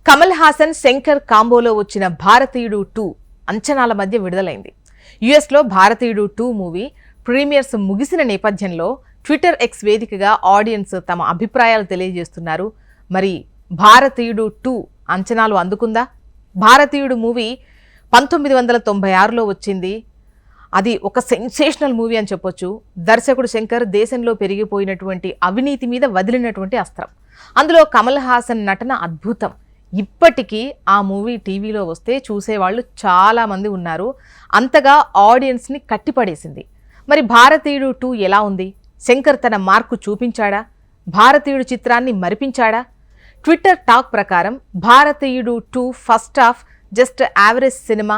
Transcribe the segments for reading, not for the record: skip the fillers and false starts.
కమల్ హాసన్ శంకర్ కాంబోలో వచ్చిన భారతీయుడు 2 అంచనాల మధ్య విడుదలైంది. యుఎస్లో భారతీయుడు 2 మూవీ ప్రీమియర్స్ ముగిసిన నేపథ్యంలో ట్విట్టర్ ఎక్స్ వేదికగా ఆడియన్స్ తమ అభిప్రాయాలు తెలియజేస్తున్నారు. మరి భారతీయుడు 2 అంచనాలు అందుకుందా? భారతీయుడు మూవీ 1996లో వచ్చింది. అది ఒక సెన్సేషనల్ మూవీ అని చెప్పొచ్చు. దర్శకుడు శంకర్ దేశంలో పెరిగిపోయినటువంటి అవినీతి మీద వదిలినటువంటి అస్త్రం. అందులో కమల్ హాసన్ నటన అద్భుతం. ఇప్పటికీ ఆ మూవీ టీవీలో వస్తే చూసేవాళ్ళు చాలామంది ఉన్నారు. అంతగా ఆడియన్స్ని కట్టిపడేసింది. మరి భారతీయుడు 2 ఎలా ఉంది? శంకర్ తన మార్కు చూపించాడా? భారతీయుడు చిత్రాన్ని మరిపించాడా? ట్విట్టర్ టాక్ ప్రకారం భారతీయుడు 2 first half just average cinema,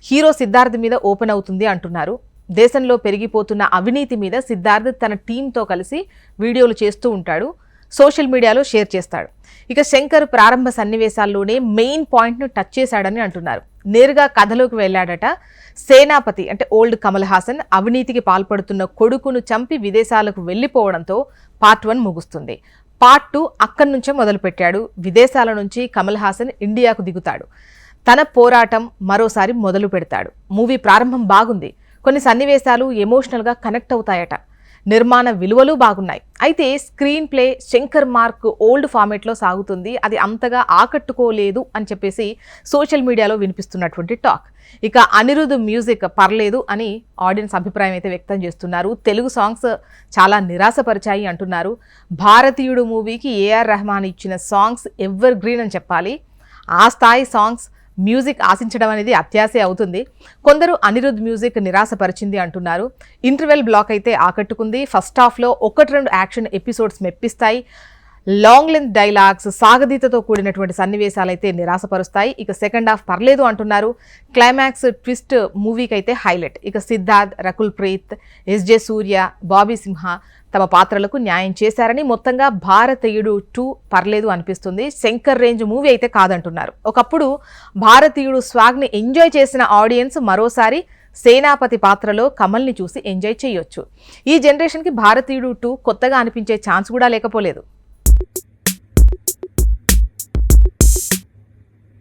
hero Siddharth మీద ఓపెన్ అవుతుంది అంటున్నారు. దేశంలో పెరిగిపోతున్న అవినీతి మీద సిద్ధార్థ్ తన టీంతో కలిసి వీడియోలు చేస్తూ ఉంటాడు, సోషల్ మీడియాలో షేర్ చేస్తాడు. ఇక శంకర్ ప్రారంభ సన్నివేశాల్లోనే మెయిన్ పాయింట్ను టచ్ చేశాడని అంటున్నారు. నేరుగా కథలోకి వెళ్ళాడట. సేనాపతి అంటే ఓల్డ్ కమల్ హాసన్ అవినీతికి పాల్పడుతున్న కొడుకును చంపి విదేశాలకు వెళ్ళిపోవడంతో పార్ట్ 1 ముగుస్తుంది. పార్ట్ 2 అక్కడి నుంచే మొదలుపెట్టాడు. విదేశాల నుంచి కమల్ హాసన్ ఇండియాకు దిగుతాడు. తన పోరాటం మరోసారి మొదలు పెడతాడు. మూవీ ప్రారంభం బాగుంది. కొన్ని సన్నివేశాలు ఎమోషనల్గా కనెక్ట్ అవుతాయట. నిర్మాణ విలువలు బాగున్నాయి. అయితే screenplay Shankar mark old ఫార్మేట్లో సాగుతుంది. అది అంతగా ఆకట్టుకోలేదు అని చెప్పేసి సోషల్ మీడియాలో వినిపిస్తున్నటువంటి టాక్. ఇక అనిరుద్ మ్యూజిక్ పర్లేదు అని ఆడియన్స్ అభిప్రాయం అయితే వ్యక్తం చేస్తున్నారు. తెలుగు సాంగ్స్ చాలా నిరాశపరిచాయి అంటున్నారు. భారతీయుడు మూవీకి ఏఆర్ రెహమాన్ ఇచ్చిన సాంగ్స్ ఎవర్ గ్రీన్ అని చెప్పాలి. ఆ స్థాయి సాంగ్స్ మ్యూజిక్ ఆశించడం అనేది అత్యాశే అవుతుంది. కొందరు అనిరుద్ మ్యూజిక్ నిరాశపరిచింది అంటున్నారు. ఇంటర్వెల్ బ్లాక్ అయితే ఆకట్టుకుంది. ఫస్ట్ హాఫ్లో 1-2 యాక్షన్ ఎపిసోడ్స్ మెప్పిస్తాయి. లాంగ్ లెంత్ డైలాగ్స్, సాగదీతతో కూడినటువంటి సన్నివేశాలు అయితే నిరాశపరుస్తాయి. ఇక సెకండ్ హాఫ్ పర్లేదు అంటున్నారు. క్లైమాక్స్ ట్విస్ట్ మూవీకి అయితే హైలైట్. ఇక సిద్ధార్థ్, రకుల్ ప్రీత్, ఎస్జే సూర్య, బాబీ సింహ తమ పాత్రలకు న్యాయం చేశారని, మొత్తంగా భారతీయుడు 2 పర్లేదు అనిపిస్తుంది. శంకర్ రేంజ్ మూవీ అయితే కాదంటున్నారు. ఒకప్పుడు భారతీయుడు స్వాగ్ని ఎంజాయ్ చేసిన ఆడియన్స్ మరోసారి సేనాపతి పాత్రలో కమల్ని చూసి ఎంజాయ్ చేయొచ్చు. ఈ జనరేషన్కి భారతీయుడు 2 కొత్తగా అనిపించే ఛాన్స్ కూడా లేకపోలేదు.